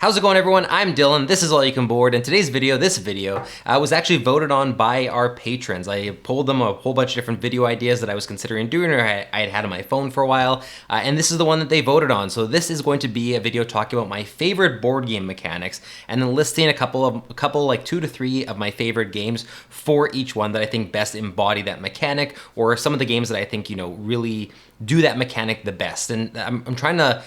How's it going, everyone? I'm Dylan, this is All You Can Board, and today's video, was actually voted on by our patrons. I pulled them a whole bunch of different video ideas that I was considering doing or I had had on my phone for a while, and this is the one that they voted on. So this is going to be a video talking about my favorite board game mechanics, and then listing a couple like 2 to 3 of my favorite games for each one that I think best embody that mechanic, or some of the games that I think, really do that mechanic the best. And I'm trying to,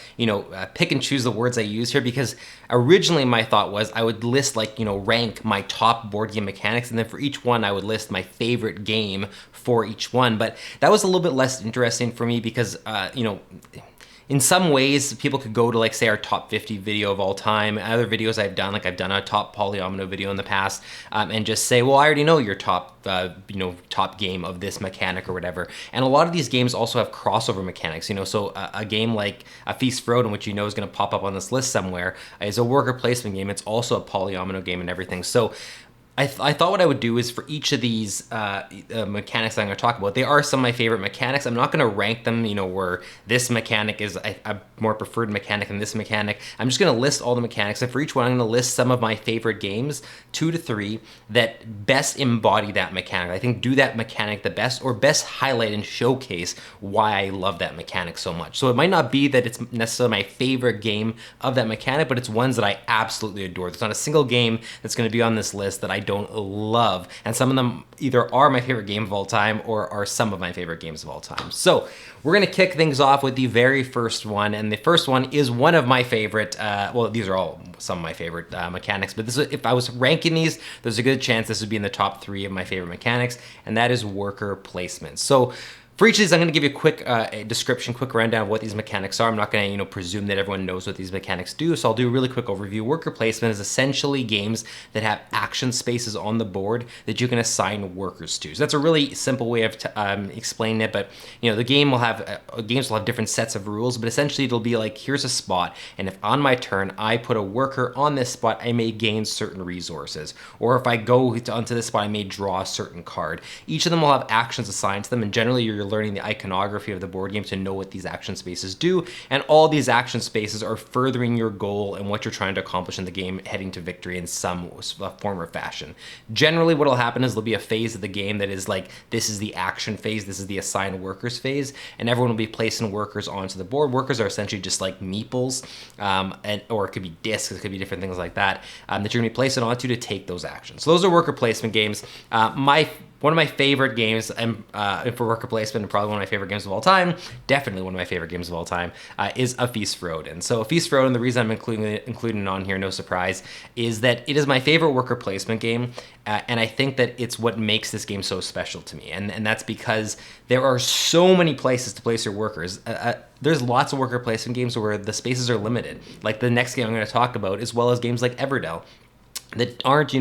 pick and choose the words I use here, because originally my thought was I would list rank my top board game mechanics, and then for each one I would list my favorite game for each one. But that was a little bit less interesting for me because, in some ways, people could go to, like, say, our top 50 video of all time. Other videos I've done, like I've done a top POLYOMINO video in the past, and just say, well, I already know your top, top game of this mechanic or whatever. And a lot of these games also have crossover mechanics, so a game like A Feast for Odin, which is going to pop up on this list somewhere, is a worker placement game. It's also a POLYOMINO game and everything. So I thought what I would do is for each of these mechanics that I'm going to talk about, they are some of my favorite mechanics. I'm not going to rank them, where this mechanic is a more preferred mechanic than this mechanic. I'm just going to list all the mechanics, and for each one I'm going to list some of my favorite games, 2 to 3, that best embody that mechanic. I think do that mechanic the best, or best highlight and showcase why I love that mechanic so much. So it might not be that it's necessarily my favorite game of that mechanic, but it's ones that I absolutely adore. There's not a single game that's going to be on this list that I don't love, and some of them either are my favorite game of all time or are some of my favorite games of all time. So we're gonna kick things off with the very first one, and the first one is one of my favorite, well, these are all some of my favorite mechanics, but this is, if I was ranking these, there's a good chance this would be in the top 3 of my favorite mechanics, and that is worker placement. So for each of these, I'm going to give you a quick description, quick rundown of what these mechanics are. I'm not going to, presume that everyone knows what these mechanics do, so I'll do a really quick overview. Worker placement is essentially games that have action spaces on the board that you can assign workers to. So that's a really simple way of explaining it, but the game will have games will have different sets of rules, but essentially it'll be like, here's a spot, and if on my turn I put a worker on this spot, I may gain certain resources, or if I go onto this spot, I may draw a certain card. Each of them will have actions assigned to them, and generally you're learning the iconography of the board game to know what these action spaces do, and all these action spaces are furthering your goal and what you're trying to accomplish in the game, heading to victory in some form or fashion. Generally what will happen is there'll be a phase of the game that is like, this is the action phase, this is the assign workers phase, and everyone will be placing workers onto the board. Workers are essentially just like meeples, or it could be discs, it could be different things like that, that you're going to be placing onto to take those actions. So those are worker placement games. One of my favorite games for worker placement, and probably one of my favorite games of all time, definitely one of my favorite games of all time, is A Feast for Odin. So A Feast for Odin, the reason I'm including it on here, no surprise, is that it is my favorite worker placement game, and I think that it's what makes this game so special to me, and that's because there are so many places to place your workers. There's lots of worker placement games where the spaces are limited, like the next game I'm going to talk about, as well as games like Everdell, that aren't,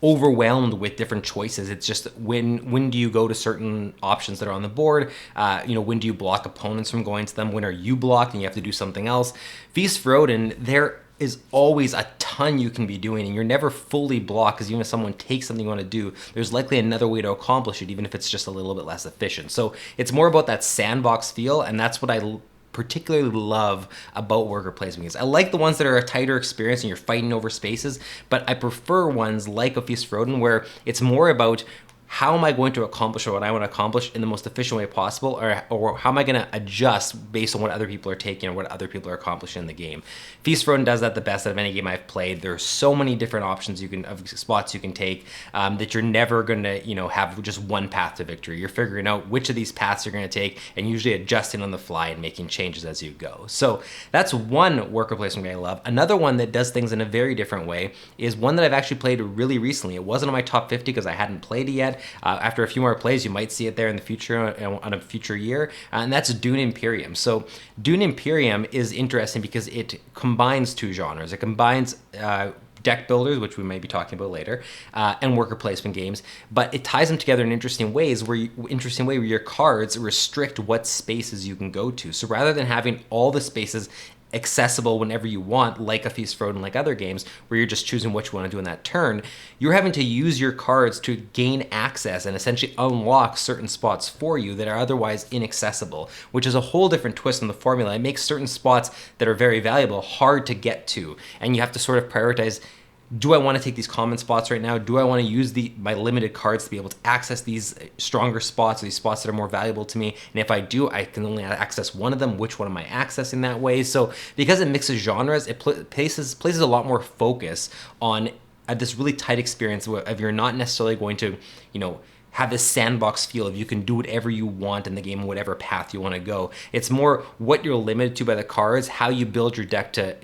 overwhelmed with different choices. It's just when do you go to certain options that are on the board? When do you block opponents from going to them? When are you blocked and you have to do something else? Feast for Odin, there is always a ton you can be doing, and you're never fully blocked, because even if someone takes something you want to do, there's likely another way to accomplish it, even if it's just a little bit less efficient. So it's more about that sandbox feel, and that's what I particularly love about worker placement games. I like the ones that are a tighter experience and you're fighting over spaces, but I prefer ones like A Feast for Odin, where it's more about, how am I going to accomplish what I want to accomplish in the most efficient way possible, or how am I going to adjust based on what other people are taking or what other people are accomplishing in the game? Feast for Odin does that the best out of any game I've played. There are so many different options of spots you can take, that you're never going to have just one path to victory. You're figuring out which of these paths you're going to take, and usually adjusting on the fly and making changes as you go. So that's one worker placement game I love. Another one that does things in a very different way is one that I've actually played really recently. It wasn't on my top 50 because I hadn't played it yet. After a few more plays, you might see it there in the future, on a future year, and that's Dune Imperium. So Dune Imperium is interesting because it combines 2 genres. It combines deck builders, which we may be talking about later, and worker placement games, but it ties them together in interesting ways, where your cards restrict what spaces you can go to. So rather than having all the spaces accessible whenever you want, like a Feast for Odin, like other games, where you're just choosing what you want to do in that turn. You're having to use your cards to gain access and essentially unlock certain spots for you that are otherwise inaccessible, which is a whole different twist on the formula. It makes certain spots that are very valuable hard to get to, and you have to sort of prioritize, do I want to take these common spots right now? Do I want to use my limited cards to be able to access these stronger spots, or these spots that are more valuable to me? And if I do, I can only access one of them. Which one am I accessing that way? So because it mixes genres, it places a lot more focus on this really tight experience of you're not necessarily going to, have this sandbox feel of you can do whatever you want in the game, whatever path you want to go. It's more what you're limited to by the cards, how you build your deck to,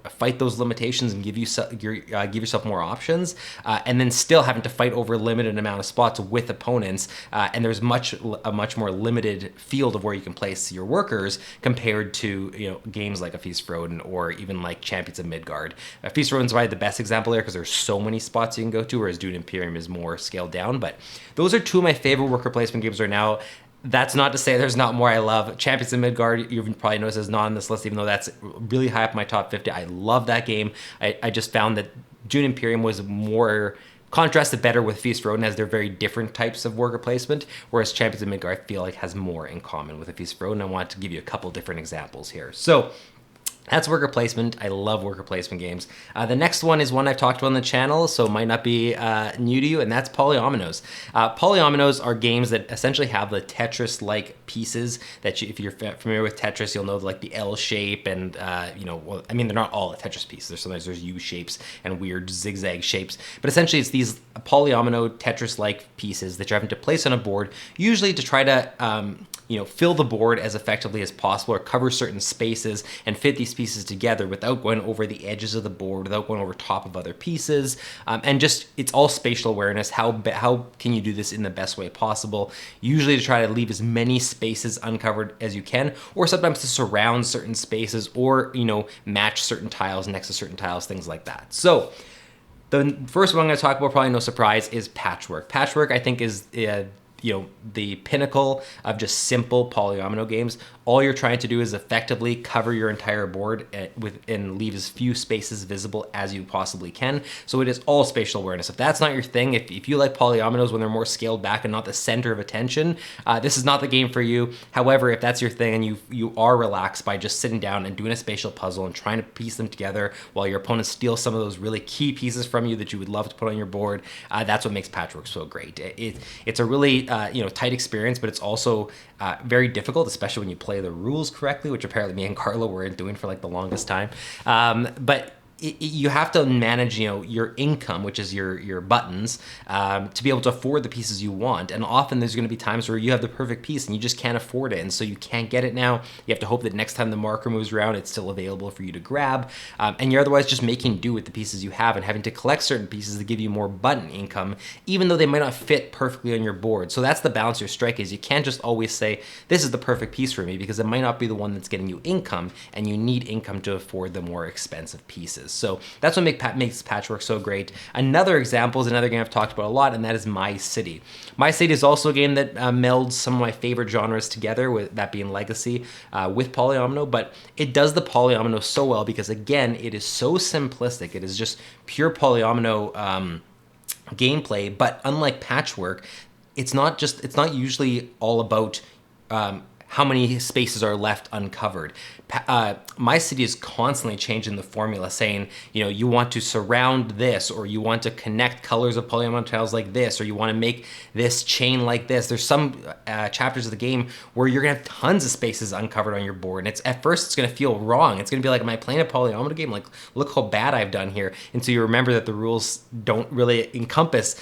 fight those limitations and give yourself more options, and then still having to fight over a limited amount of spots with opponents. And there's a much more limited field of where you can place your workers compared to, games like a Feast for Odin or even like Champions of Midgard. Feast for Odin is probably the best example there because there's so many spots you can go to, whereas Dune Imperium is more scaled down. But those are two of my favorite worker placement games right now. That's not to say there's not more I love. Champions of Midgard, you've probably noticed, is not on this list, even though that's really high up in my top 50. I love that game. I just found that Dune Imperium was more contrasted better with Feast for Odin, as they're very different types of worker placement, whereas Champions of Midgard I feel like has more in common with a Feast for Odin. I want to give you a couple different examples here. So that's worker placement. I love worker placement games. The next one is one I've talked about on the channel, so it might not be new to you, and that's POLYOMINOs. POLYOMINOs are games that essentially have the Tetris-like pieces that if you're familiar with Tetris, you'll know like the L shape and, they're not all Tetris pieces. Sometimes there's U shapes and weird zigzag shapes, but essentially it's these POLYOMINO Tetris-like pieces that you're having to place on a board, usually to try to fill the board as effectively as possible, or cover certain spaces and fit these pieces together without going over the edges of the board, without going over top of other pieces. And just, it's all spatial awareness. How can you do this in the best way possible? Usually to try to leave as many spaces uncovered as you can, or sometimes to surround certain spaces, or, match certain tiles next to certain tiles, things like that. So the first one I'm going to talk about, probably no surprise, is Patchwork. Patchwork, I think, is the pinnacle of just simple polyomino games. All you're trying to do is effectively cover your entire board and leave as few spaces visible as you possibly can. So it is all spatial awareness. If that's not your thing, if you like polyominoes when they're more scaled back and not the center of attention, this is not the game for you. However, if that's your thing and you are relaxed by just sitting down and doing a spatial puzzle and trying to piece them together while your opponent steals some of those really key pieces from you that you would love to put on your board, that's what makes Patchwork so great. It's a really tight experience, but it's also very difficult, especially when you play the rules correctly, which apparently me and Carlo weren't doing for like the longest time. But you have to manage, your income, which is your buttons, to be able to afford the pieces you want. And often there's going to be times where you have the perfect piece and you just can't afford it, and so you can't get it now. You have to hope that next time the marker moves around, it's still available for you to grab. And you're otherwise just making do with the pieces you have and having to collect certain pieces that give you more button income, even though they might not fit perfectly on your board. So that's the balance your strike is. You can't just always say, this is the perfect piece for me, because it might not be the one that's getting you income, and you need income to afford the more expensive pieces. So that's what makes Patchwork so great. Another example is another game I've talked about a lot, and that is My City. My City is also a game that melds some of my favorite genres together, with that being Legacy with polyomino, but it does the polyomino so well because, again, it is so simplistic. It is just pure polyomino gameplay, but unlike Patchwork, it's not usually all about how many spaces are left uncovered. My City is constantly changing the formula, saying, you want to surround this, or you want to connect colors of polyomino tiles like this, or you want to make this chain like this. There's some chapters of the game where you're gonna have tons of spaces uncovered on your board, and at first it's gonna feel wrong. It's gonna be like, am I playing a polyomino game? Like, look how bad I've done here. And so you remember that the rules don't really encompass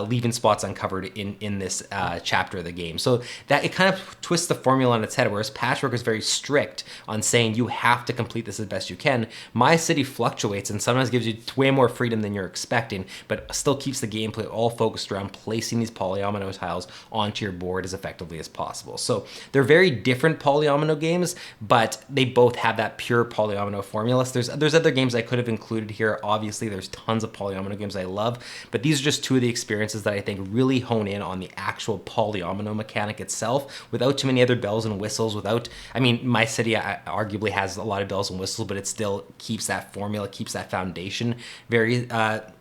leaving spots uncovered in this chapter of the game. So that it kind of twists the formula on its head, whereas Patchwork is very strict on saying you have to complete this as best you can. My City fluctuates and sometimes gives you way more freedom than you're expecting, but still keeps the gameplay all focused around placing these polyomino tiles onto your board as effectively as possible. So they're very different polyomino games, but they both have that pure polyomino formula. So there's other games I could have included here. Obviously, there's tons of polyomino games I love, but these are just two of the experiences that I think really hone in on the actual polyomino mechanic itself without too many other bells bells and whistles without, I mean, my city arguably has a lot of bells and whistles, but it still keeps that formula, keeps that foundation very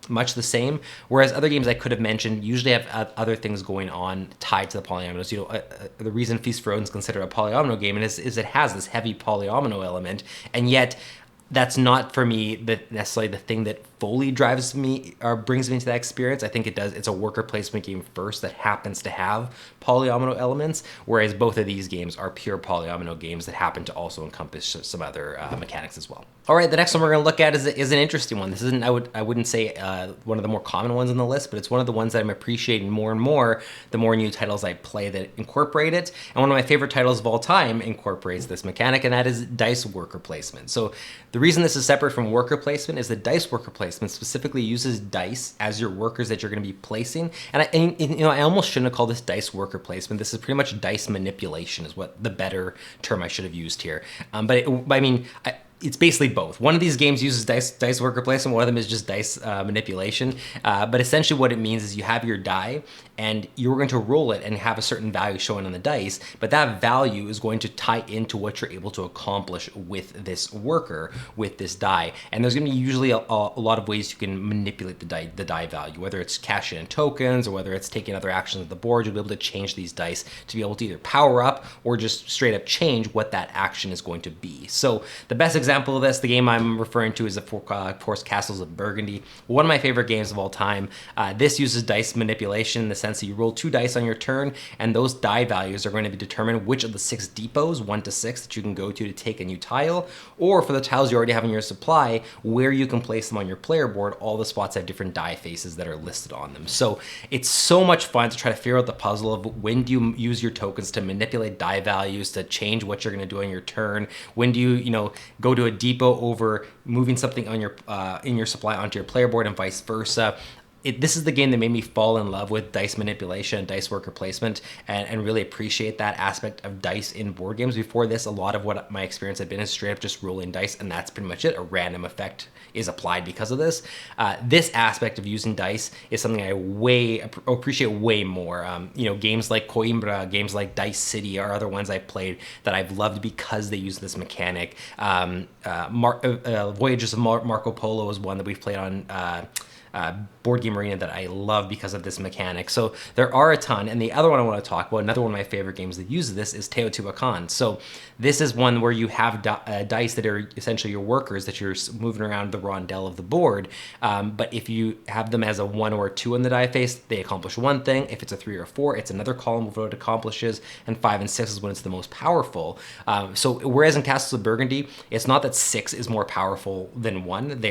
much the same. Whereas other games I could have mentioned usually have other things going on tied to the polyominoes. You know, the reason Feast for Odin is considered a polyomino game is it has this heavy polyomino element, and yet that's not for me necessarily the thing that fully drives me or brings me into that experience. I think it does. It's a worker placement game first that happens to have polyomino elements, whereas both of these games are pure polyomino games that happen to also encompass some other mechanics as well. All right, the next one we're going to look at is an interesting one. This isn't, I wouldn't say one of the more common ones on the list, but it's one of the ones that I'm appreciating more and more the more new titles I play that incorporate it. And one of my favorite titles of all time incorporates this mechanic, and that is dice worker placement. So the reason this is separate from worker placement is that dice worker placement specifically uses dice as your workers that you're going to be placing. And you know, I almost shouldn't have called this dice worker placement. This is pretty much dice manipulation is what the better term I should have used here. It's basically both. One of these games uses dice worker placement, one of them is just dice manipulation. But essentially what it means is you have your die and you're going to roll it and have a certain value showing on the dice, but that value is going to tie into what you're able to accomplish with this worker, with this die. And there's going to be usually a lot of ways you can manipulate the die value, whether it's cashing in tokens or whether it's taking other actions at the board. You'll be able to change these dice to be able to either power up or just straight up change what that action is going to be. So the best example of this, the game I'm referring to is of course Castles of Burgundy, one of my favorite games of all time. This uses dice manipulation in the sense that you roll 2 dice on your turn, and those die values are going to be determined which of the 6 depots, 1 to 6, that you can go to take a new tile, or for the tiles you already have in your supply, where you can place them on your player board. All the spots have different die faces that are listed on them. So it's so much fun to try to figure out the puzzle of when do you use your tokens to manipulate die values to change what you're going to do on your turn. When do you go to a depot over moving something on your in your supply onto your player board and vice versa. This is the game that made me fall in love with dice manipulation and dice worker placement and really appreciate that aspect of dice in board games. Before this, a lot of what my experience had been is straight up just rolling dice, and that's pretty much it. A random effect is applied because of this. This aspect of using dice is something I appreciate way more. Games like Coimbra, games like Dice City are other ones I've played that I've loved because they use this mechanic. Voyages of Marco Polo is one that we've played on Board Game Arena that I love because of this mechanic. So there are a ton. And the other one I want to talk about, another one of my favorite games that uses this, is Teotihuacan. So this is one where you have dice that are essentially your workers that you're moving around the rondel of the board. But if you have them as a 1 or a 2 on the die face, they accomplish one thing. If it's a 3 or a 4, it's another column of what it accomplishes. And 5 and 6 is when it's the most powerful. So whereas in Castles of Burgundy, it's not that 6 is more powerful than 1.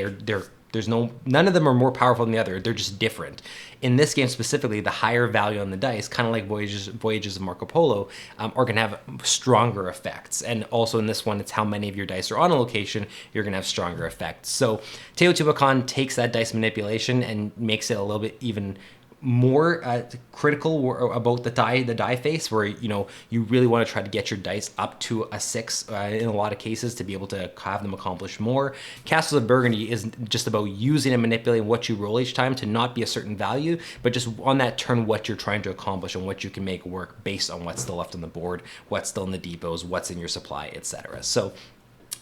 None of them are more powerful than the other. They're just different. In this game specifically, the higher value on the dice, kind of like Voyages of Marco Polo, are going to have stronger effects. And also in this one, it's how many of your dice are on a location, you're going to have stronger effects. So Teotihuacan takes that dice manipulation and makes it a little bit even more critical about the die face, where you really want to try to get your dice up to a 6 in a lot of cases to be able to have them accomplish more. Castles of Burgundy is just about using and manipulating what you roll each time to not be a certain value, but just on that turn what you're trying to accomplish and what you can make work based on what's still left on the board, what's still in the depots, what's in your supply, etc. So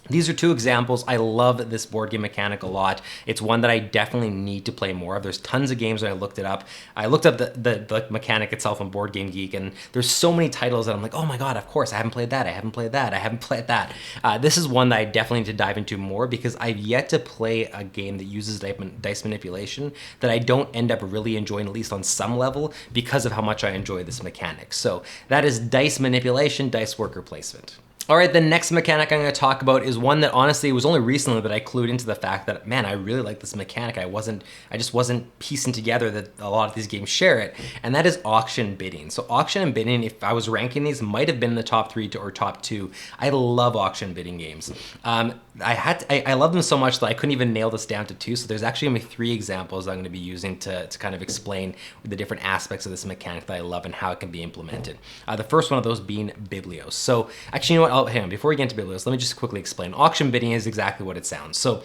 these are 2 examples. I love this board game mechanic a lot. It's one that I definitely need to play more of. There's tons of games when I looked it up. I looked up the mechanic itself on Board Game Geek, and there's so many titles that I'm like, oh my god, of course, I haven't played that, I haven't played that, I haven't played that. This is one that I definitely need to dive into more because I've yet to play a game that uses dice manipulation that I don't end up really enjoying, at least on some level, because of how much I enjoy this mechanic. So that is dice manipulation, dice worker placement. All right, the next mechanic I'm going to talk about is one that honestly it was only recently that I clued into the fact that, man, I really like this mechanic. I just wasn't piecing together that a lot of these games share it, and that is auction bidding. So auction and bidding, if I was ranking these, might have been in the top 3 or top 2. I love auction bidding games. I love them so much that I couldn't even nail this down to 2, so there's actually going to be 3 examples I'm going to be using to kind of explain the different aspects of this mechanic that I love and how it can be implemented. The first one of those being Biblios. So actually, you know what? Hang on, before we get into Biblios, let me just quickly explain. Auction bidding is exactly what it sounds. So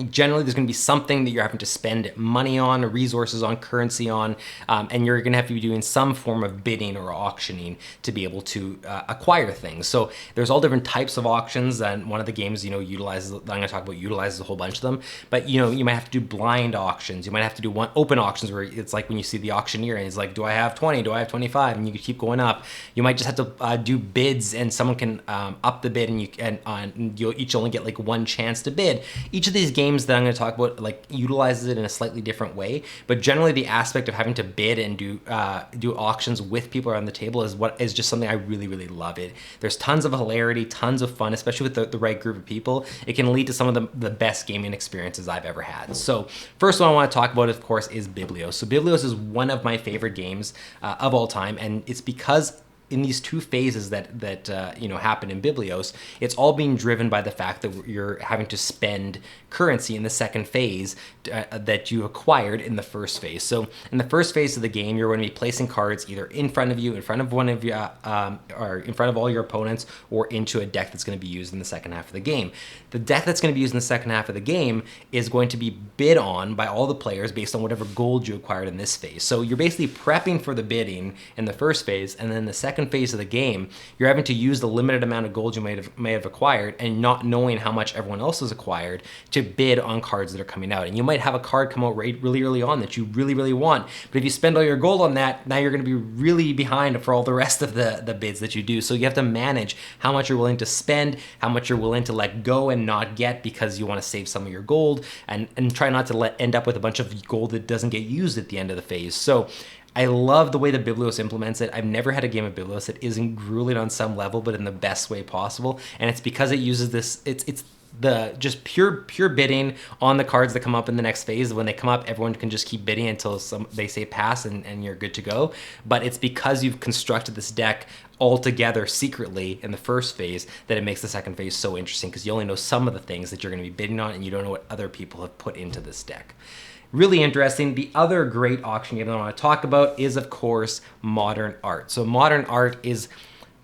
Generally, there's going to be something that you're having to spend money on, resources on, currency on, and you're going to have to be doing some form of bidding or auctioning to be able to acquire things. So there's all different types of auctions, and one of the games, utilizes, I'm going to talk about, utilizes a whole bunch of them. But you might have to do blind auctions. You might have to do open auctions where it's like when you see the auctioneer and he's like, do I have 20? Do I have 25? And you can keep going up. You might just have to do bids, and someone can up the bid, and you'll each only get like one chance to bid. Each of these games that I'm going to talk about utilizes it in a slightly different way, but generally the aspect of having to bid and do auctions with people around the table is just something I really, really love. There's tons of hilarity, tons of fun, especially with the right group of people. It can lead to some of the best gaming experiences I've ever had. So first one I want to talk about, of course, is Biblios. So Biblios is one of my favorite games of all time, and it's because in these two phases that happen in Biblios, it's all being driven by the fact that you're having to spend currency in the second phase that you acquired in the first phase. So in the first phase of the game, you're going to be placing cards either in front of you, in front of one of you, or in front of all your opponents, or into a deck that's going to be used in the second half of the game. The deck that's going to be used in the second half of the game is going to be bid on by all the players based on whatever gold you acquired in this phase. So you're basically prepping for the bidding in the first phase, and then the second phase of the game, you're having to use the limited amount of gold you may have acquired, and not knowing how much everyone else has acquired, to bid on cards that are coming out. And you might have a card come out really early on that you really, really want, but if you spend all your gold on that, now you're going to be really behind for all the rest of the bids that you do. So you have to manage how much you're willing to spend, how much you're willing to let go and not get because you want to save some of your gold, and try not to end up with a bunch of gold that doesn't get used at the end of the phase. So I love the way that Biblios implements it. I've never had a game of Biblios that isn't grueling on some level, but in the best way possible. And it's because it uses this, it's the just pure bidding on the cards that come up in the next phase. When they come up, everyone can just keep bidding until they say pass, and you're good to go. But it's because you've constructed this deck all together secretly in the first phase that it makes the second phase so interesting, because you only know some of the things that you're going to be bidding on, and you don't know what other people have put into this deck. Really interesting. The other great auction game that I want to talk about is, of course, Modern Art. So Modern Art is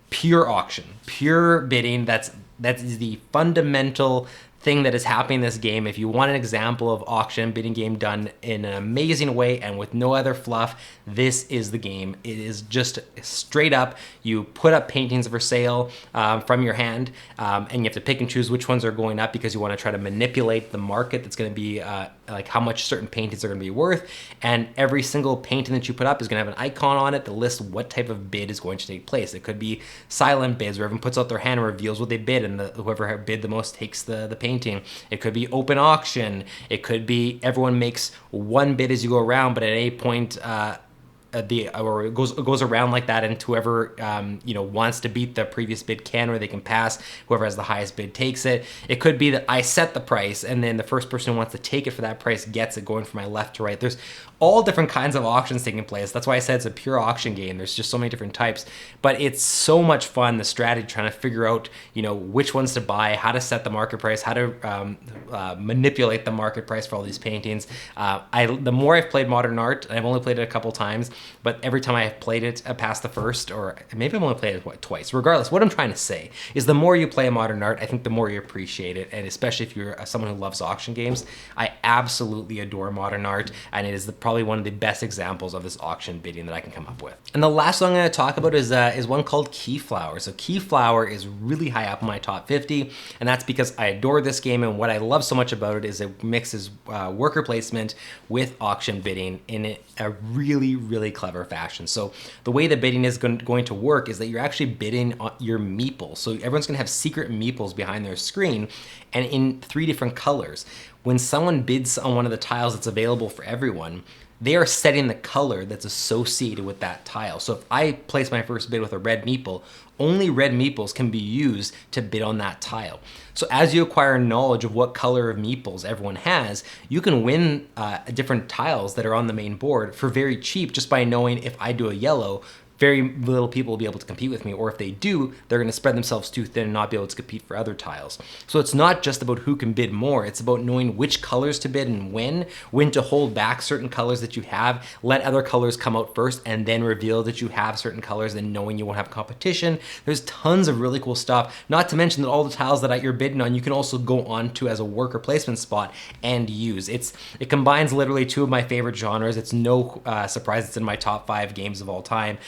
pure auction, pure bidding. That is the fundamental thing that is happening in this game. If you want an example of auction bidding game done in an amazing way and with no other fluff, this is the game. It is just straight up, you put up paintings for sale from your hand, and you have to pick and choose which ones are going up, because you want to try to manipulate the market that's going to be like how much certain paintings are going to be worth. And every single painting that you put up is going to have an icon on it that lists what type of bid is going to take place. It could be silent bids, where everyone puts out their hand and reveals what they bid, and whoever bid the most takes the painting. It could be open auction. It could be everyone makes one bid as you go around, but at any point or it goes around like that, and whoever wants to beat the previous bid can, or they can pass. Whoever has the highest bid takes it. It could be that I set the price, and then the first person who wants to take it for that price gets it, going from my left to right. There's all different kinds of auctions taking place. That's why I said it's a pure auction game. There's just so many different types, but it's so much fun, the strategy, trying to figure out which ones to buy, how to set the market price, how to manipulate the market price for all these paintings. The more I've played Modern Art, and I've only played it a couple times, but every time I have played it past the first, or maybe I've only played it twice. Regardless, what I'm trying to say is the more you play Modern Art, I think the more you appreciate it, and especially if you're someone who loves auction games, I absolutely adore Modern Art, and it is probably one of the best examples of this auction bidding that I can come up with. And the last one I'm going to talk about is one called Keyflower. So Keyflower is really high up in my top 50, and that's because I adore this game, and what I love so much about it is it mixes worker placement with auction bidding in a really, really clever fashion. So the way the bidding is going to work is that you're actually bidding on your meeples. So everyone's going to have secret meeples behind their screen, and in 3 different colors. When someone bids on one of the tiles that's available for everyone, they are setting the color that's associated with that tile. So if I place my first bid with a red meeple, only red meeples can be used to bid on that tile. So as you acquire knowledge of what color of meeples everyone has, you can win different tiles that are on the main board for very cheap, just by knowing if I do a yellow, very little people will be able to compete with me, or if they do, they're going to spread themselves too thin and not be able to compete for other tiles. So it's not just about who can bid more, it's about knowing which colors to bid and when to hold back certain colors that you have, let other colors come out first, and then reveal that you have certain colors, and knowing you won't have competition. There's tons of really cool stuff, not to mention that all the tiles that you're bidding on, you can also go on to as a worker placement spot and use. It combines literally two of my favorite genres. It's no surprise it's in my top 5 games of all time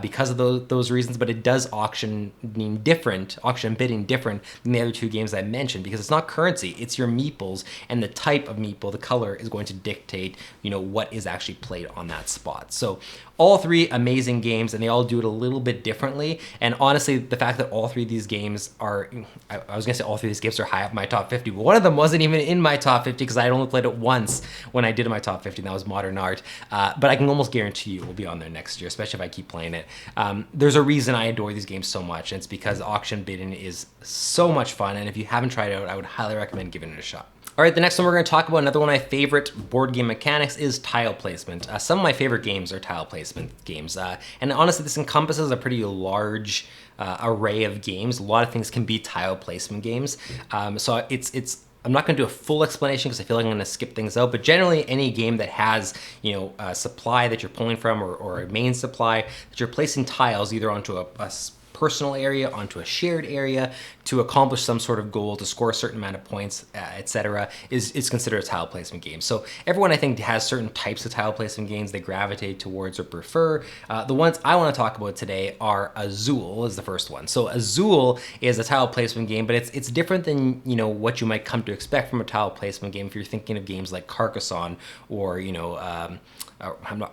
because of those reasons, but it does auction bidding different than the other 2 games I mentioned, because it's not currency, it's your meeples, and the type of meeple, the color, is going to dictate, you know, what is actually played on that spot. So all 3 amazing games, and they all do it a little bit differently. And honestly, the fact that all 3 of these games are, I was gonna say all 3 of these games are high up in my top 50, but one of them wasn't even in my top 50 because I had only played it once when I did my top 50, and that was Modern Art. But I can almost guarantee you it will be on there next year, especially if I keep playing it. There's a reason I adore these games so much, and it's because auction bidding is so much fun, and if you haven't tried it out, I would highly recommend giving it a shot. All right, the next one we're going to talk about, another one of my favorite board game mechanics, is tile placement. Some of my favorite games are tile placement games, and honestly, this encompasses a pretty large array of games. A lot of things can be tile placement games, so I'm not going to do a full explanation because I feel like I'm going to skip things out, but generally any game that has, you know, a supply that you're pulling from, or a main supply that you're placing tiles either onto a personal area, onto a shared area, to accomplish some sort of goal, to score a certain amount of points, etc., is considered a tile placement game. So everyone, I think, has certain types of tile placement games they gravitate towards or prefer. The ones I want to talk about today are Azul is the first one. So Azul is a tile placement game, but it's different than, you know, what you might come to expect from a tile placement game if you're thinking of games like Carcassonne, or, you know,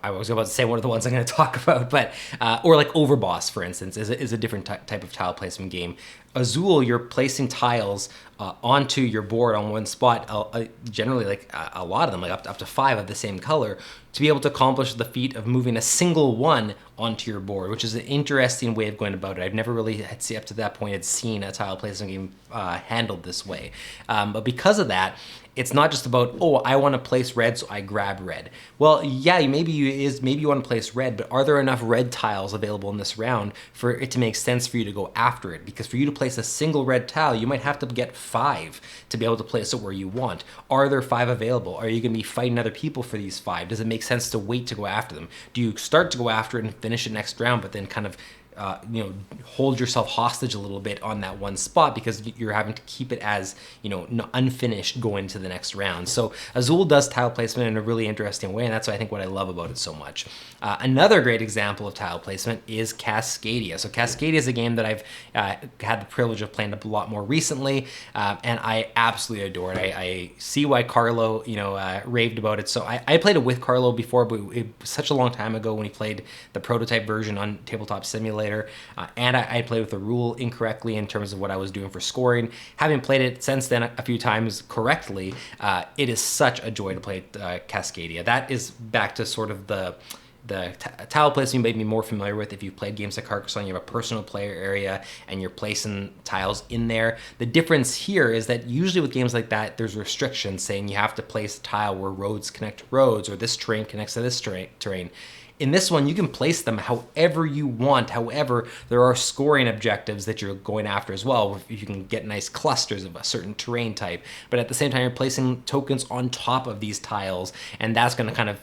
I was about to say one of the ones I'm going to talk about, but or like Overboss, for instance, is a different type of tile placement game. Azul, you're placing tiles onto your board on one spot, generally like a lot of them, like up to 5 of the same color, to be able to accomplish the feat of moving a single one onto your board, which is an interesting way of going about it. I've never really up to that point had seen a tile placement game handled this way. But because of that, it's not just about, oh, I want to place red, so I grab red. Well, yeah, maybe you want to place red, but are there enough red tiles available in this round for it to make sense for you to go after it? Because for you to place a single red tile, you might have to get 5 to be able to place it where you want. Are there 5 available? Are you going to be fighting other people for these 5? Does it make sense to wait to go after them? Do you start to go after it and finish it next round, but then kind of you know, hold yourself hostage a little bit on that one spot because you're having to keep it as, you know, unfinished going to the next round? So Azul does tile placement in a really interesting way, and that's, I think, what I love about it so much. Another great example of tile placement is Cascadia. So Cascadia is a game that I've had the privilege of playing a lot more recently, and I absolutely adore it. I see why Carlo, you know, raved about it. So I played it with Carlo before, but it was such a long time ago when he played the prototype version on Tabletop Simulator. And I played with the rule incorrectly in terms of what I was doing for scoring. Having played it since then a few times correctly, it is such a joy to play Cascadia. That is back to sort of the tile placement you may be more familiar with if you've played games like Carcassonne. You have a personal player area and you're placing tiles in there. The difference here is that usually with games like that, there's restrictions saying you have to place a tile where roads connect to roads, or this terrain connects to this terrain. In this one, you can place them however you want. However, there are scoring objectives that you're going after as well. You can get nice clusters of a certain terrain type, but at the same time, you're placing tokens on top of these tiles, and that's going to kind of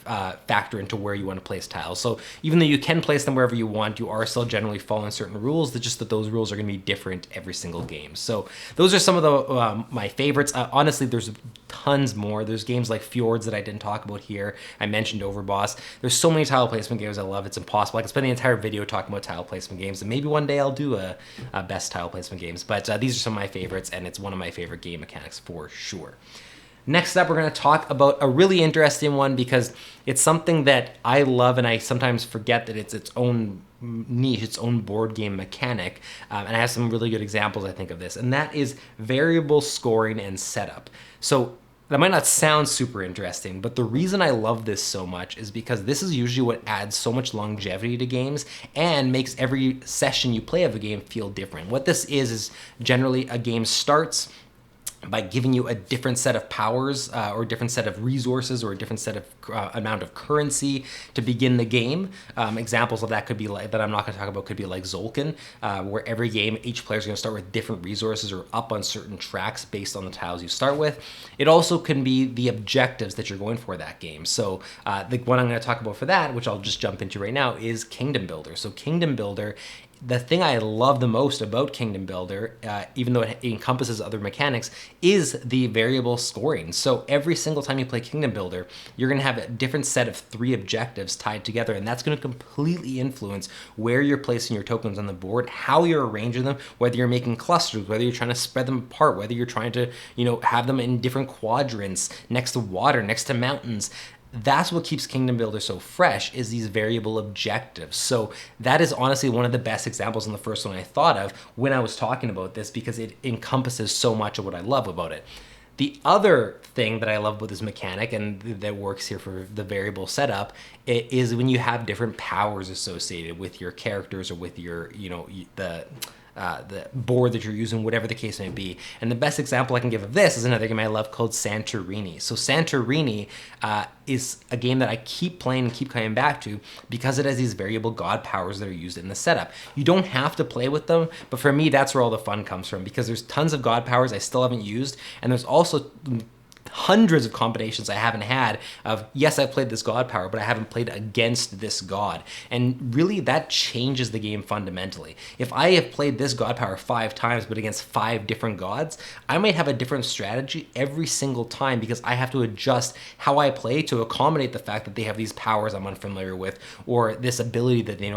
factor into where you want to place tiles. So even though you can place them wherever you want, you are still generally following certain rules. It's just that those rules are going to be different every single game. So those are some of the my favorites. Honestly, there's tons more. There's games like Fjords that I didn't talk about here. I mentioned Overboss. There's so many tile placement games I love. It's impossible. I can spend the entire video talking about tile placement games, and maybe one day I'll do a best tile placement games. But these are some of my favorites, and it's one of my favorite game mechanics for sure. Next up, we're going to talk about a really interesting one because it's something that I love, and I sometimes forget that it's its own niche, its own board game mechanic. And I have some really good examples, I think, of this, and that is variable scoring and setup. So that might not sound super interesting, but the reason I love this so much is because this is usually what adds so much longevity to games and makes every session you play of a game feel different. What this is generally a game starts, by giving you a different set of powers or a different set of resources or a different set of amount of currency to begin the game. Examples of that could be like, that I'm not going to talk about, could be like Zolkin, where every game each player is going to start with different resources or up on certain tracks based on the tiles you start with. It also can be the objectives that you're going for that game. So the one I'm going to talk about for that, which I'll just jump into right now, is Kingdom Builder. So Kingdom Builder, the thing I love the most about Kingdom Builder, even though it encompasses other mechanics, is the variable scoring. So every single time you play Kingdom Builder, you're going to have a different set of 3 objectives tied together, and that's going to completely influence where you're placing your tokens on the board, how you're arranging them, whether you're making clusters, whether you're trying to spread them apart, whether you're trying to, have them in different quadrants, next to water, next to mountains. That's what keeps Kingdom Builder so fresh, is these variable objectives. So that is honestly one of the best examples, and the first one I thought of when I was talking about this, because it encompasses so much of what I love about it. The other thing that I love about this mechanic, and that works here for the variable setup, is when you have different powers associated with your characters or with your, the board that you're using, whatever the case may be. And the best example I can give of this is another game I love called Santorini. So Santorini is a game that I keep playing and keep coming back to because it has these variable god powers that are used in the setup. You don't have to play with them, but for me, that's where all the fun comes from, because there's tons of god powers I still haven't used, and there's also hundreds of combinations I haven't had of, yes, I played this god power, but I haven't played against this god. And really that changes the game fundamentally. If I have played this god power 5 times, but against 5 different gods, I might have a different strategy every single time, because I have to adjust how I play to accommodate the fact that they have these powers I'm unfamiliar with, or this ability that the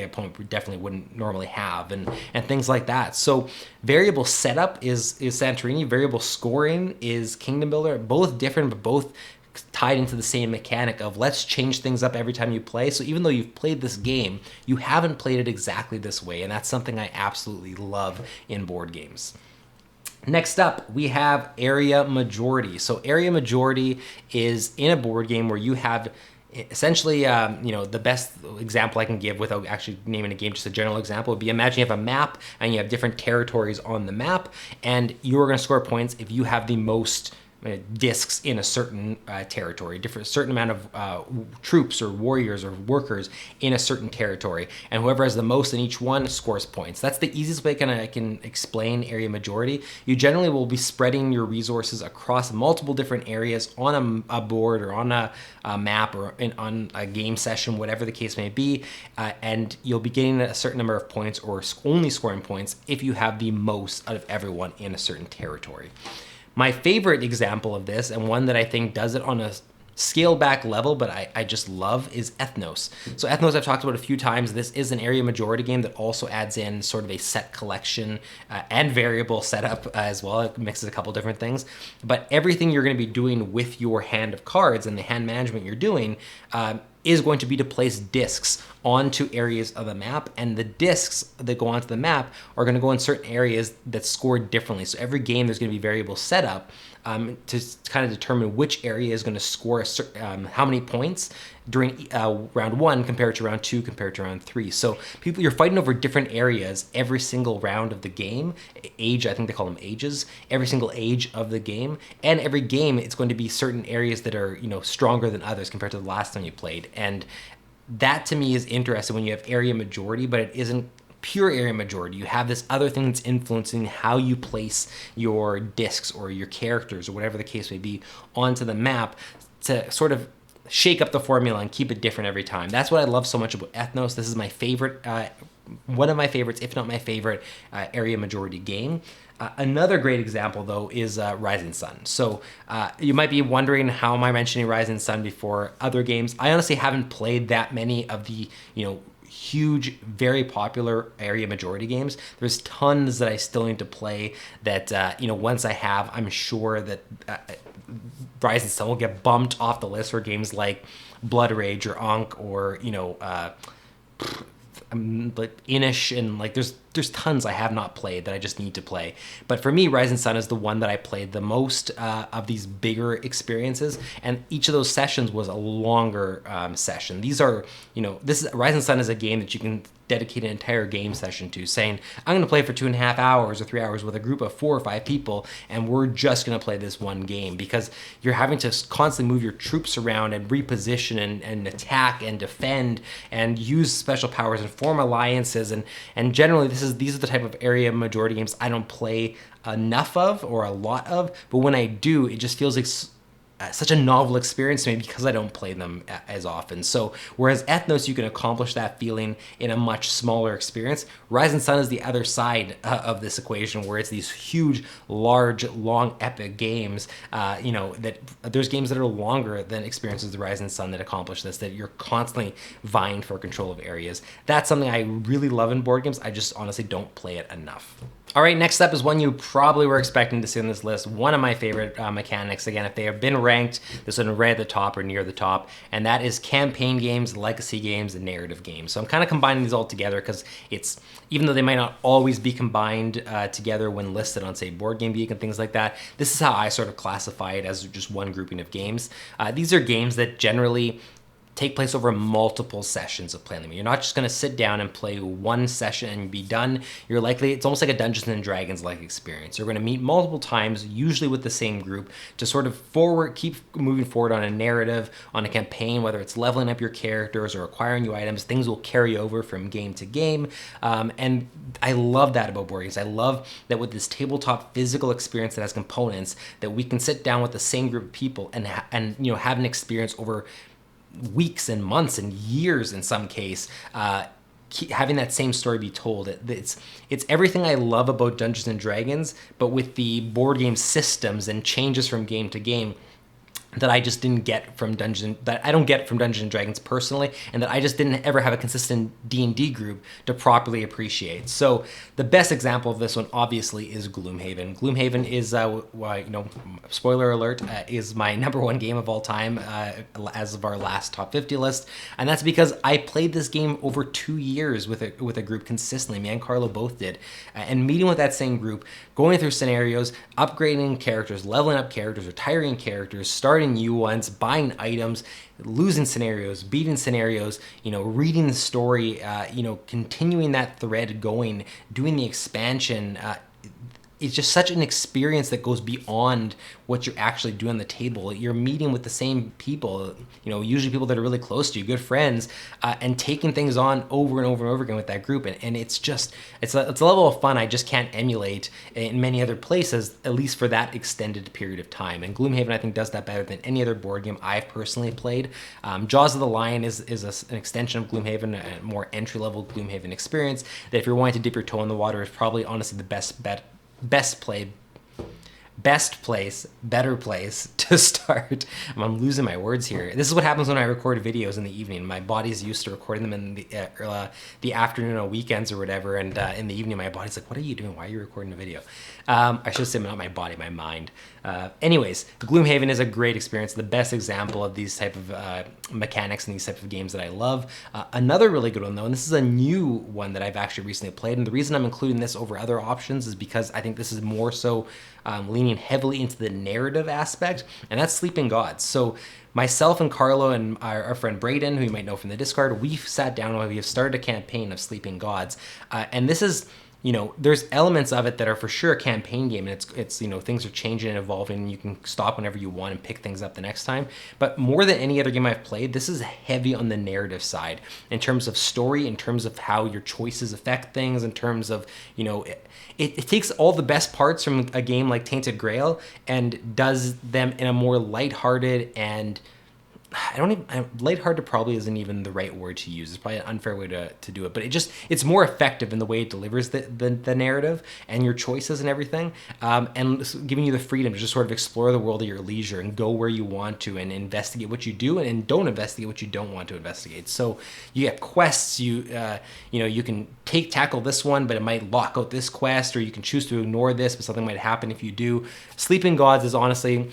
opponent definitely wouldn't normally have, and things like that. So variable setup is Santorini, variable scoring is Kingdom Builder, both different, but both tied into the same mechanic of let's change things up every time you play. So even though you've played this game, you haven't played it exactly this way, and that's something I absolutely love in board games. Next up, we have area majority. So area majority is in a board game where you have essentially, the best example I can give without actually naming a game, just a general example, would be, imagine you have a map and you have different territories on the map, and you're going to score points if you have the most discs in a certain territory, certain amount of troops or warriors or workers in a certain territory, and whoever has the most in each one scores points. That's the easiest way I can explain area majority. You generally will be spreading your resources across multiple different areas on a board or on a map or on a game session, whatever the case may be, and you'll be getting a certain number of points, or only scoring points if you have the most out of everyone in a certain territory. My favorite example of this, and one that I think does it on a scaled back level, but I just love, is Ethnos. So Ethnos I've talked about a few times. This is an area majority game that also adds in sort of a set collection and variable setup as well. It mixes a couple different things. But everything you're going to be doing with your hand of cards and the hand management you're doing is going to be to place discs onto areas of the map, and the discs that go onto the map are going to go in certain areas that score differently. So every game there's going to be variable setup to kind of determine which area is going to score how many points during round 1 compared to round 2 compared to round 3. So you're fighting over different areas every single round of the game. Age, I think they call them ages. Every single age of the game, and every game it's going to be certain areas that are stronger than others compared to the last time you played. And that to me is interesting when you have area majority, but it isn't pure area majority. You have this other thing that's influencing how you place your discs or your characters or whatever the case may be onto the map to sort of shake up the formula and keep it different every time. That's what I love so much about Ethnos. This is my favorite, one of my favorites, if not my favorite, area majority game. Another great example, though, is Rising Sun. So you might be wondering, how am I mentioning Rising Sun before other games? I honestly haven't played that many of the, huge, very popular area majority games. There's tons that I still need to play that, once I have, I'm sure that Rising Sun will get bumped off the list for games like Blood Rage or Ankh or, Inish, and there's there's tons I have not played that I just need to play. But for me, Rising Sun is the one that I played the most of these bigger experiences, and each of those sessions was a longer session. These are, Rising Sun is a game that you can dedicate an entire game session to, saying, I'm gonna play for 2.5 hours or 3 hours with a group of 4 or 5 people, and we're just gonna play this one game, because you're having to constantly move your troops around and reposition and attack and defend and use special powers and form alliances, and generally these are the type of area majority games I don't play enough of or a lot of, but when I do, it just feels like such a novel experience to me because I don't play them as often. So whereas Ethnos, you can accomplish that feeling in a much smaller experience, Rising Sun is the other side of this equation, where it's these huge, large, long, epic games. That there's games that are longer than experiences of Rising Sun that accomplish this, that you're constantly vying for control of areas. That's something I really love in board games. I just honestly don't play it enough. All right, next up is one you probably were expecting to see on this list. One of my favorite mechanics. Again, if they have been ranked, this one right at the top or near the top, and that is campaign games, legacy games, and narrative games. So I'm kind of combining these all together because it's, even though they might not always be combined together when listed on, say, Board Game Geek and things like that, this is how I sort of classify it as just one grouping of games. These are games that generally take place over multiple sessions of playing them. You're not just gonna sit down and play one session and be done. You're likely, it's almost like a Dungeons and Dragons like experience. You're gonna meet multiple times, usually with the same group, to sort of keep moving forward on a narrative, on a campaign, whether it's leveling up your characters or acquiring new items. Things will carry over from game to game. And I love that about board games. I love that with this tabletop physical experience that has components, that we can sit down with the same group of people and have an experience over weeks and months and years in some case, having that same story be told. It's everything I love about Dungeons and Dragons, but with the board game systems and changes from game to game that I just didn't get from that I don't get from Dungeons and Dragons personally, and that I just didn't ever have a consistent D&D group to properly appreciate. So the best example of this one obviously is Gloomhaven. Gloomhaven is, spoiler alert, is my #1 game of all time as of our last top 50 list, and that's because I played this game over 2 years with a group consistently. Me and Carlo both did, and meeting with that same group, going through scenarios, upgrading characters, leveling up characters, retiring characters, starting new ones, buying items, losing scenarios, beating scenarios, reading the story, continuing that thread going, doing the expansion. It's just such an experience that goes beyond what you're actually doing on the table. You're meeting with the same people, usually people that are really close to you, good friends, and taking things on over and over and over again with that group. And it's a level of fun I just can't emulate in many other places, at least for that extended period of time. And Gloomhaven, I think, does that better than any other board game I've personally played. Jaws of the Lion is an extension of Gloomhaven, a more entry-level Gloomhaven experience that if you're wanting to dip your toe in the water is probably honestly the best place, better place to start. I'm losing my words here. This is what happens when I record videos in the evening. My body's used to recording them in the afternoon or weekends or whatever, and in the evening my body's like, what are you doing? Why are you recording a video? I should say not my body, my mind. Anyways, Gloomhaven is a great experience, the best example of these type of mechanics and these type of games that I love. Another really good one though, and this is a new one that I've actually recently played, and the reason I'm including this over other options is because I think this is more so leaning heavily into the narrative aspect, and that's Sleeping Gods. So myself and Carlo and our friend Braden, who you might know from the Discord, we've sat down and we have started a campaign of Sleeping Gods, and this is, there's elements of it that are for sure a campaign game, and it's things are changing and evolving, and you can stop whenever you want and pick things up the next time. But more than any other game I've played, this is heavy on the narrative side in terms of story, in terms of how your choices affect things, in terms of, it takes all the best parts from a game like Tainted Grail and does them in a more lighthearted and lighthearted probably isn't even the right word to use. It's probably an unfair way to do it, but it's more effective in the way it delivers the narrative and your choices and everything, and giving you the freedom to just sort of explore the world at your leisure and go where you want to and investigate what you do and don't investigate what you don't want to investigate. So you get quests, you can tackle this one, but it might lock out this quest, or you can choose to ignore this, but something might happen if you do. Sleeping Gods is honestly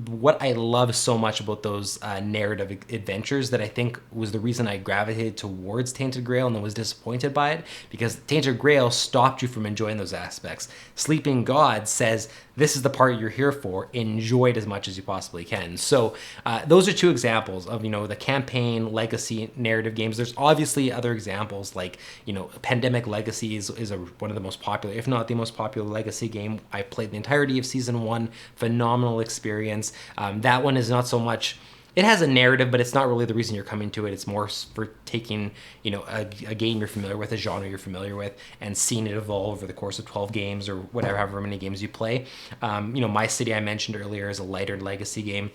what I love so much about those narrative adventures that I think was the reason I gravitated towards Tainted Grail and then was disappointed by it, because Tainted Grail stopped you from enjoying those aspects. Sleeping God says, this is the part you're here for, enjoy it as much as you possibly can. So those are two examples of, the campaign legacy narrative games. There's obviously other examples like, Pandemic Legacy is one of the most popular, if not the most popular legacy game. I played the entirety of season 1, phenomenal experience. That one is not so much, it has a narrative, but it's not really the reason you're coming to it. It's more for taking, a game you're familiar with, a genre you're familiar with, and seeing it evolve over the course of 12 games or whatever, however many games you play. My City I mentioned earlier is a lighter legacy game.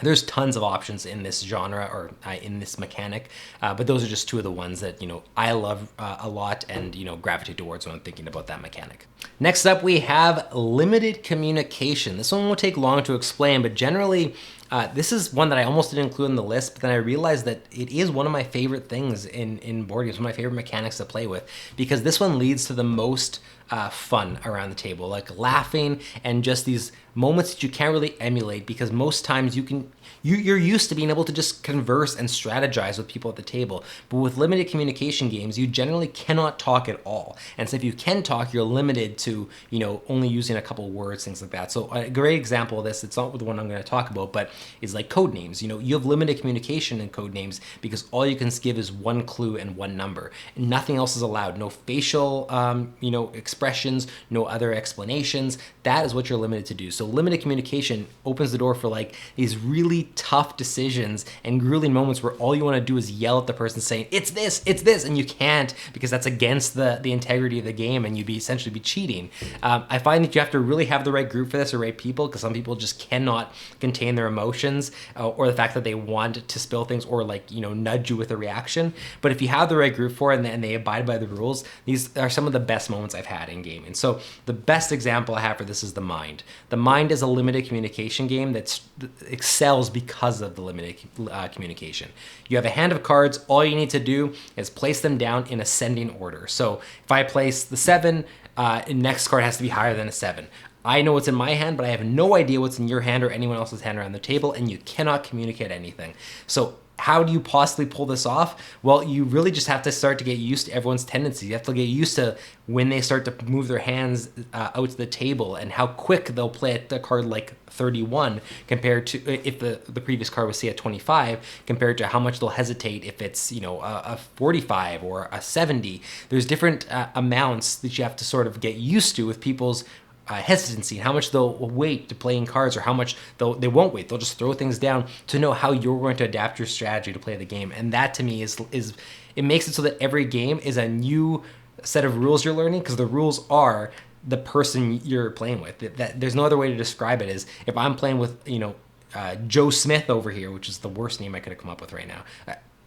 There's tons of options in this genre or in this mechanic, but those are just two of the ones that, I love a lot and, gravitate towards when I'm thinking about that mechanic. Next up, we have limited communication. This one won't take long to explain, but generally, this is one that I almost didn't include in the list, but then I realized that it is one of my favorite things in board games, one of my favorite mechanics to play with, because this one leads to the most fun around the table, like laughing and just these moments that you can't really emulate, because most times you're used to being able to just converse and strategize with people at the table. But with limited communication games, you generally cannot talk at all. And so if you can talk, you're limited to, only using a couple words, things like that. So a great example of this, it's not the one I'm going to talk about, but is like code names. You have limited communication in code names because all you can give is one clue and one number. And nothing else is allowed. No facial, expressions, no other explanations. That is what you're limited to do. So limited communication opens the door for like these really tough decisions and grueling moments where all you want to do is yell at the person saying, it's this, and you can't, because that's against the integrity of the game and you'd essentially be cheating. I find that you have to really have the right group for this, or right people, because some people just cannot contain their emotions or the fact that they want to spill things or nudge you with a reaction. But if you have the right group for it and they abide by the rules, these are some of the best moments I've had in gaming. So the best example I have for this is The Mind. The Mind is a limited communication game that excels because of the limited communication. You have a hand of cards. All you need to do is place them down in ascending order. So if I place the 7, next card has to be higher than a 7. I know what's in my hand, but I have no idea what's in your hand or anyone else's hand around the table, and you cannot communicate anything. So how do you possibly pull this off? Well, you really just have to start to get used to everyone's tendencies. You have to get used to when they start to move their hands out to the table and how quick they'll play a card like 31 compared to if the previous card was, say, a 25, compared to how much they'll hesitate if it's, a 45 or a 70. There's different amounts that you have to sort of get used to with people's hesitancy, how much they'll wait to playing cards, or how much they won't wait. They'll just throw things down to know how you're going to adapt your strategy to play the game. And that to me is it makes it so that every game is a new set of rules you're learning, because the rules are the person you're playing with. That there's no other way to describe it. Is if I'm playing with Joe Smith over here, which is the worst name I could have come up with right now.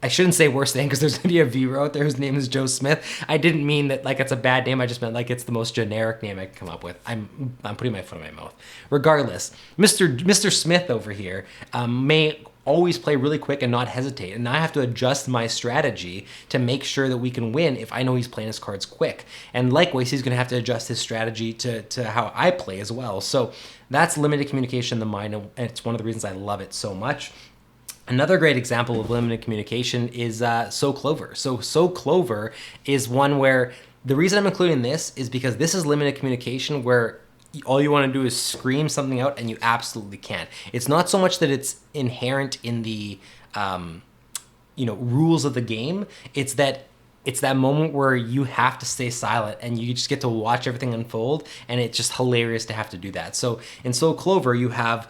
I shouldn't say worst name because there's going to be a viewer out there whose name is Joe Smith. I didn't mean that like it's a bad name. I just meant like it's the most generic name I could come up with. I'm putting my foot in my mouth. Regardless, Mr. Smith over here may always play really quick and not hesitate. And now I have to adjust my strategy to make sure that we can win if I know he's playing his cards quick. And likewise, he's going to have to adjust his strategy to how I play as well. So that's limited communication in The Mind, and it's one of the reasons I love it so much. Another great example of limited communication is So Clover. So Clover is one where the reason I'm including this is because this is limited communication where all you want to do is scream something out and you absolutely can't. It's not so much that it's inherent in the rules of the game. It's that moment where you have to stay silent and you just get to watch everything unfold, and it's just hilarious to have to do that. So in So Clover, you have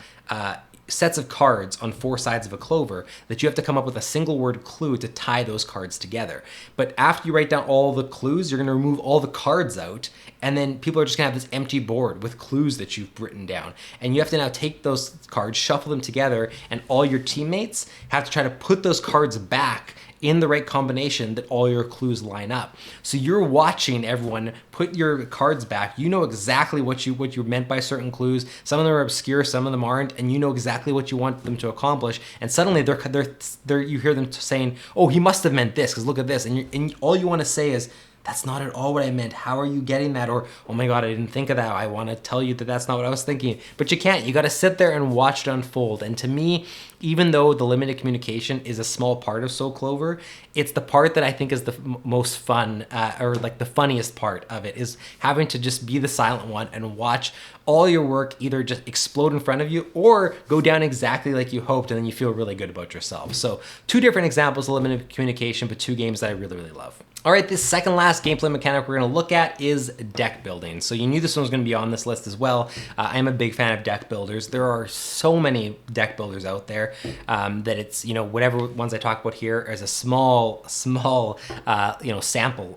sets of cards on 4 sides of a clover that you have to come up with a single word clue to tie those cards together. But after you write down all the clues, you're going to remove all the cards out, and then people are just going to have this empty board with clues that you've written down. And you have to now take those cards, shuffle them together, and all your teammates have to try to put those cards back in the right combination that all your clues line up. So you're watching everyone put your cards back. You know exactly what you meant by certain clues. Some of them are obscure, some of them aren't, and you know exactly what you want them to accomplish. And suddenly you hear them saying, "Oh, he must have meant this because look at this," and all you want to say is, that's not at all what I meant. How are you getting that? Or, oh my God, I didn't think of that. I want to tell you that that's not what I was thinking. But you can't. You got to sit there and watch it unfold. And to me, even though the limited communication is a small part of Soul Clover, it's the part that I think is the most fun, or like the funniest part of it, is having to just be the silent one and watch all your work either just explode in front of you or go down exactly like you hoped, and then you feel really good about yourself. So 2 different examples of limited communication, but 2 games that I really, really love. All right, this second last gameplay mechanic we're gonna look at is deck building. So you knew this one was gonna be on this list as well. I'm a big fan of deck builders. There are so many deck builders out there that it's, whatever ones I talk about here is a small, sample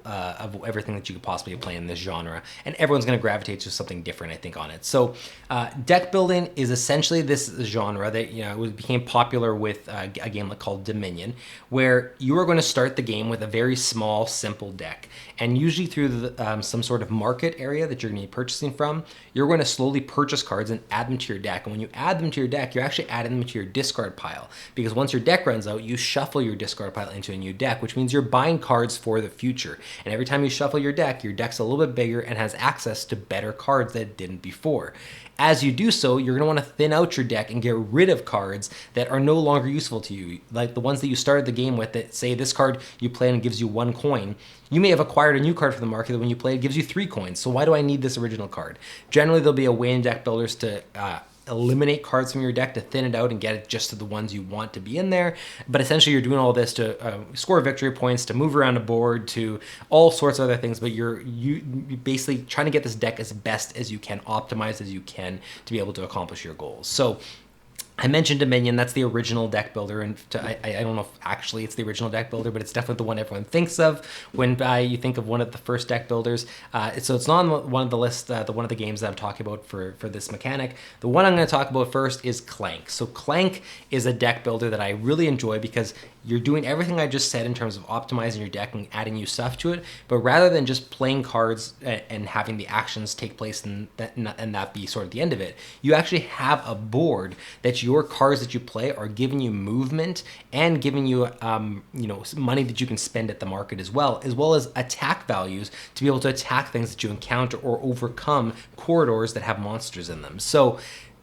of everything that you could possibly play in this genre. And everyone's gonna gravitate to something different, I think, on it. So deck building is essentially this genre that, it became popular with a game called Dominion, where you are gonna start the game with a very small, simple deck, and usually through some sort of market area that you're going to be purchasing from, you're going to slowly purchase cards and add them to your deck. And when you add them to your deck, you're actually adding them to your discard pile, because once your deck runs out, you shuffle your discard pile into a new deck, which means you're buying cards for the future. And every time you shuffle your deck's a little bit bigger and has access to better cards that it didn't before. As you do so, you're going to want to thin out your deck and get rid of cards that are no longer useful to you, like the ones that you started the game with that say this card you play and gives you 1 coin. You may have acquired a new card from the market that when you play it gives you 3 coins. So why do I need this original card? Generally, there'll be a way in deck builders to eliminate cards from your deck to thin it out and get it just to the ones you want to be in there. But essentially, you're doing all this to score victory points, to move around a board, to all sorts of other things. But you're basically trying to get this deck as best as you can, optimized as you can, to be able to accomplish your goals. So I mentioned Dominion, that's the original deck builder, and I don't know if actually it's the original deck builder, but it's definitely the one everyone thinks of when you think of one of the first deck builders. So it's not on one of the list, one of the games that I'm talking about for this mechanic. The one I'm going to talk about first is Clank. So Clank is a deck builder that I really enjoy because you're doing everything I just said in terms of optimizing your deck and adding new stuff to it, but rather than just playing cards and having the actions take place and that be sort of the end of it, you actually have a board that your cards that you play are giving you movement and giving you money that you can spend at the market as well as attack values to be able to attack things that you encounter or overcome corridors that have monsters in them. So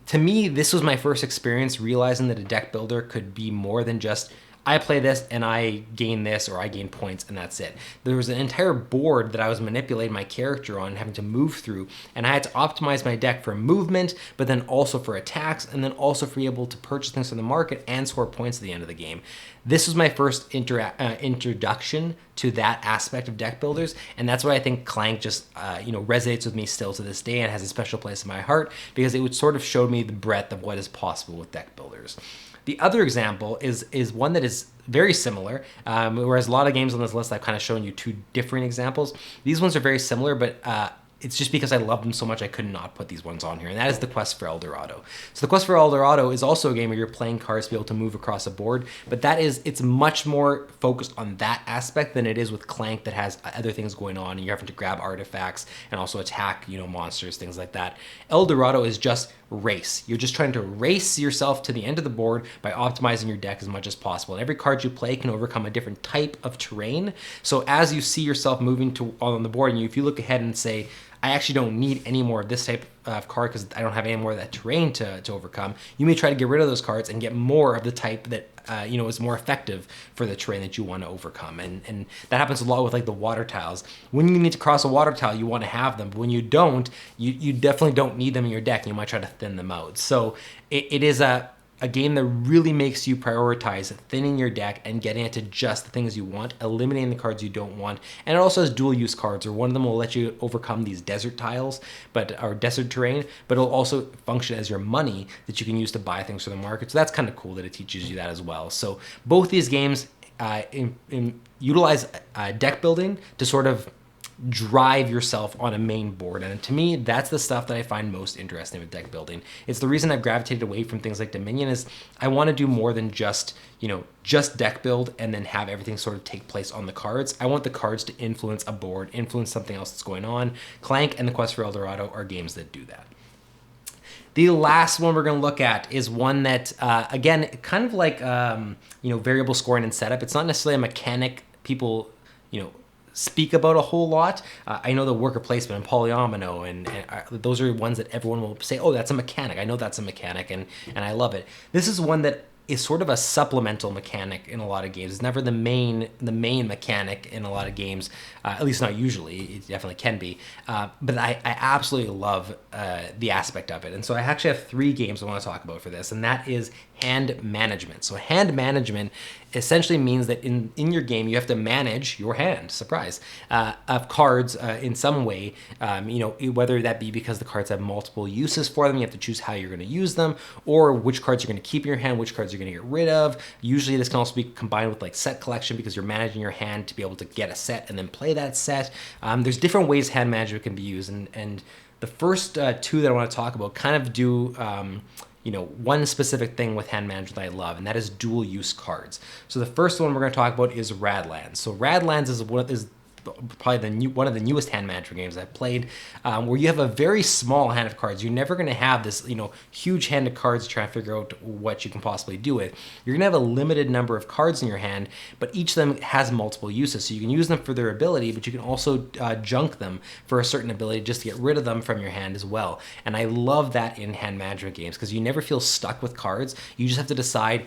to me, this was my first experience realizing that a deck builder could be more than just I play this and I gain this, or I gain points and that's it. There was an entire board that I was manipulating my character on, having to move through, and I had to optimize my deck for movement, but then also for attacks, and then also for being able to purchase things from the market and score points at the end of the game. This was my first introduction to that aspect of deck builders, and that's why I think Clank just resonates with me still to this day and has a special place in my heart, because it would sort of show me the breadth of what is possible with deck builders. The other example is one that is very similar, whereas a lot of games on this list I've kind of shown you 2 different examples. These ones are very similar, but it's just because I love them so much I could not put these ones on here, and that is the Quest for El Dorado. So the Quest for El Dorado is also a game where you're playing cards to be able to move across a board, but it's much more focused on that aspect than it is with Clank that has other things going on, and you're having to grab artifacts and also attack, monsters, things like that. El Dorado is just race. You're just trying to race yourself to the end of the board by optimizing your deck as much as possible. And every card you play can overcome a different type of terrain. So as you see yourself moving on the board, and if you look ahead and say, I actually don't need any more of this type of card because I don't have any more of that terrain to overcome, you may try to get rid of those cards and get more of the type that is more effective for the terrain that you want to overcome. And that happens a lot with like the water tiles. When you need to cross a water tile, you want to have them, but when you don't, you definitely don't need them in your deck. You might try to thin them out. So it is a game that really makes you prioritize thinning your deck and getting it to just the things you want, eliminating the cards you don't want. And it also has dual use cards, or one of them will let you overcome these desert tiles, or desert terrain, but it'll also function as your money that you can use to buy things from the market. So that's kind of cool that it teaches you that as well. So both these games utilize deck building to sort of drive yourself on a main board, and to me that's the stuff that I find most interesting with deck building. It's the reason I've gravitated away from things like Dominion, is I want to do more than just deck build and then have everything sort of take place on the cards. I want the cards to influence a board, influence something else that's going on. Clank and the Quest for El Dorado are games that do that. The last one we're going to look at is one that, again, kind of like variable scoring and setup. It's not necessarily a mechanic people speak about a whole lot. I know the worker placement and POLYOMINO, and those are ones that everyone will say, oh, that's a mechanic. I know that's a mechanic, and I love it. This is one that is sort of a supplemental mechanic in a lot of games. It's never the main mechanic in a lot of games, at least not usually. It definitely can be, but I absolutely love the aspect of it. And so I actually have 3 games I want to talk about for this, and that is hand management. So hand management essentially means that in your game you have to manage your hand, surprise, of cards in some way, you know, whether that be because the cards have multiple uses for them, you have to choose how you're going to use them, or which cards you're going to keep in your hand, which cards you're going to get rid of. Usually this can also be combined with like set collection, because you're managing your hand to be able to get a set and then play that set. There's different ways hand management can be used, and the first 2 that I want to talk about kind of do you know, one specific thing with hand management that I love, and that is dual use cards. So the first one we're going to talk about is Radlands. So Radlands is probably one of the newest hand management games I've played, where you have a very small hand of cards. You're never going to have this, you know, huge hand of cards to try and figure out what you can possibly do with. You're going to have a limited number of cards in your hand, but each of them has multiple uses. So you can use them for their ability, but you can also junk them for a certain ability just to get rid of them from your hand as well. And I love that in hand management games, because you never feel stuck with cards. You just have to decide,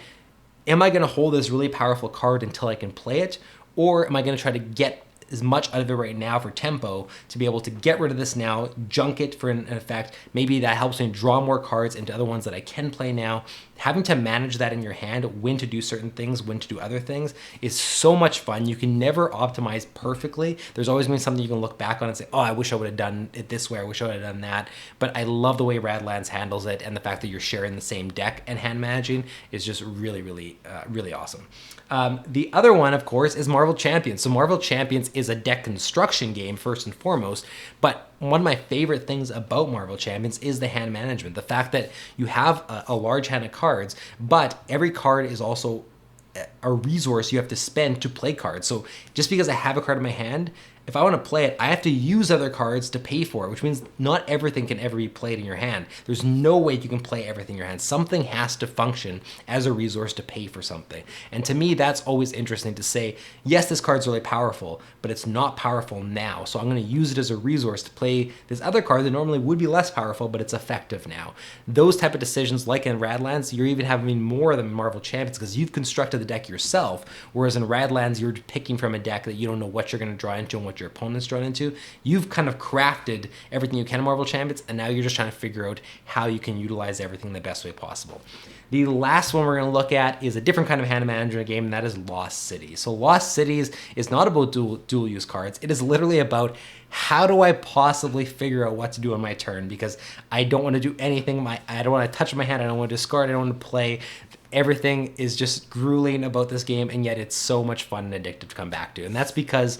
am I going to hold this really powerful card until I can play it, or am I going to try to get as much out of it right now for tempo to be able to get rid of this now, junk it for an effect. Maybe that helps me draw more cards into other ones that I can play now. Having to manage that in your hand, when to do certain things, when to do other things, is so much fun. You can never optimize perfectly. There's always been something you can look back on and say, oh, I wish I would have done it this way, I wish I would have done that. But I love the way Radlands handles it, and the fact that you're sharing the same deck and hand managing is just really, really, really awesome. The other one, of course, is Marvel Champions. So Marvel Champions is a deck construction game, first and foremost, but one of my favorite things about Marvel Champions is the hand management. The fact that you have a large hand of cards, but every card is also a resource you have to spend to play cards. So just because I have a card in my hand, if I want to play it, I have to use other cards to pay for it, which means not everything can ever be played in your hand. There's no way you can play everything in your hand. Something has to function as a resource to pay for something. And to me, that's always interesting to say, yes, this card's really powerful, but it's not powerful now. So I'm going to use it as a resource to play this other card that normally would be less powerful, but it's effective now. Those type of decisions, like in Radlands, you're even having more than Marvel Champions because you've constructed the deck yourself, whereas in Radlands, you're picking from a deck that you don't know what you're going to draw into and what your opponent's drawn into. You've kind of crafted everything you can in Marvel Champions, and now you're just trying to figure out how you can utilize everything the best way possible. The last one we're going to look at is a different kind of hand management game, and that is Lost Cities. So Lost Cities is not about dual use cards. It is literally about, how do I possibly figure out what to do on my turn, because I don't want to do anything. I don't want to touch my hand. I don't want to discard. I don't want to play. Everything is just grueling about this game, and yet it's so much fun and addictive to come back to. And that's because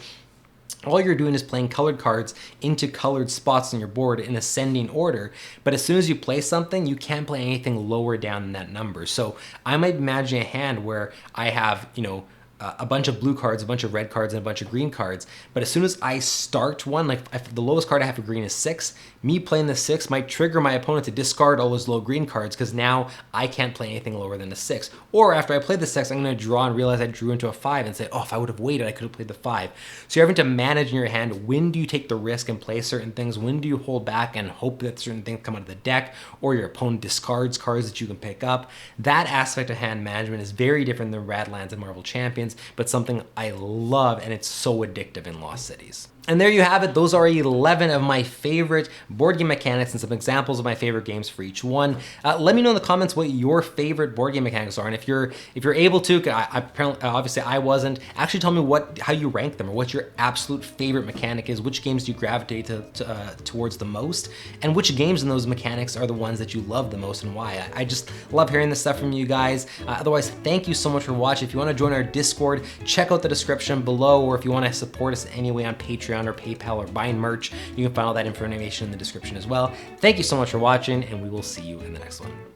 all you're doing is playing colored cards into colored spots on your board in ascending order, but as soon as you play something, you can't play anything lower down than that number. So I might imagine a hand where I have, you know, a bunch of blue cards, a bunch of red cards, and a bunch of green cards. But as soon as I start one, like if the lowest card I have for green is 6, me playing the 6 might trigger my opponent to discard all those low green cards, because now I can't play anything lower than a 6. Or after I play the 6, I'm going to draw and realize I drew into a 5 and say, oh, if I would have waited, I could have played the 5. So you're having to manage in your hand, when do you take the risk and play certain things? When do you hold back and hope that certain things come out of the deck, or your opponent discards cards that you can pick up? That aspect of hand management is very different than Radlands and Marvel Champions, but something I love, and it's so addictive in Lost Cities. And there you have it. Those are 11 of my favorite board game mechanics and some examples of my favorite games for each one. Let me know in the comments what your favorite board game mechanics are, and if you're able to, obviously I wasn't, actually tell me how you rank them, or what your absolute favorite mechanic is. Which games do you gravitate towards the most, and which games in those mechanics are the ones that you love the most, and why. I just love hearing this stuff from you guys. Otherwise, thank you so much for watching. If you want to join our Discord, check out the description below, or if you want to support us in any way on Patreon or PayPal or buying merch, you can find all that information in the description as well. Thank you so much for watching, and we will see you in the next one.